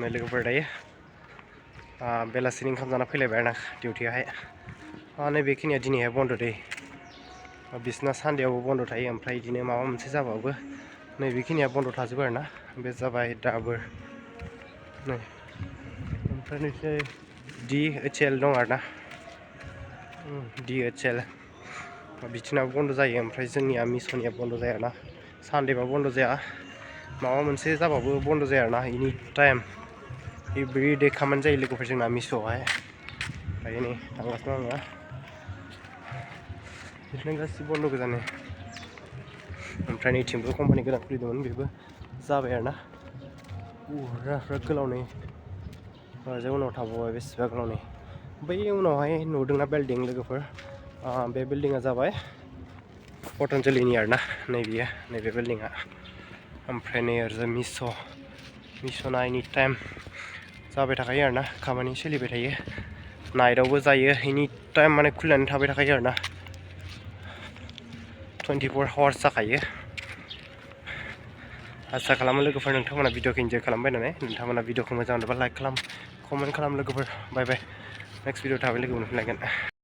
लोगोफोर दायो बेलासिनि ओंखाम जाना फैलायबाय आरोना डिउटियावहाय नैबेखिनिया दिनैहाय बन्द' दै बिसना सानडेआवबो बन्द' थायो ओमफ्राय बिदिनो माबा मोनसे जाबाबो नैबेखिनिया बन्द' थाजोबो आरोना बे जाबाय दाबोर नै ओमफ्राय नोंसोर DHL दं आरोना DHL बिथिनाबो बन्द' जायो ओमफ्राय जोंनिया मिस'निया बन्द' जाया आरोना सानडेबा बन्द' जाया माबा मोनसे जाबाबो बन्द' जाया आरोना एनि टाइम एभ्रि डे खामानि जायो लोगोफोर जोंना मिस'आवहाय दायो नै थांगासिनो आङो बिदिनो गासिबो बन्द' गोजानो ओमफ्राय नैथिंबो कम्पानि गोदान खुलिदोंमोन बेबो जाबाय आरोना बिराद गोलाव नै जों उनाव थाबावबाय बेसेबा गोलाव नै बै उनावहाय नुदोंना बिल्डिं लोगोफोर बे बिल्डिंआ जाबाय पतन्जलिनि आरोना नैबेयो नैबे बिल्डिंआ ओमफ्राय नै ओरैजाय मिस'ना एनि टाइम जाबाय थाखायो आरोना खामानि सोलिबाय थायो नाइटआवबो जायो एनि टाइम माने खुलिनानै थाबाय थाखायो आरोना 24 आवार्स जाखायो आसा खालामो लोगोफोर नोंथांमोना भिडिअखौ इन्जय खालामबाय होननानै नोंथांमोना भिडिअखौ मोजां मोनोबा लाइक खालाम कमेन्ट खालाम लोगोफोर बाय बाय नेक्स्ट भिडिअ थाबै लोगो मोनफिनलायगोन।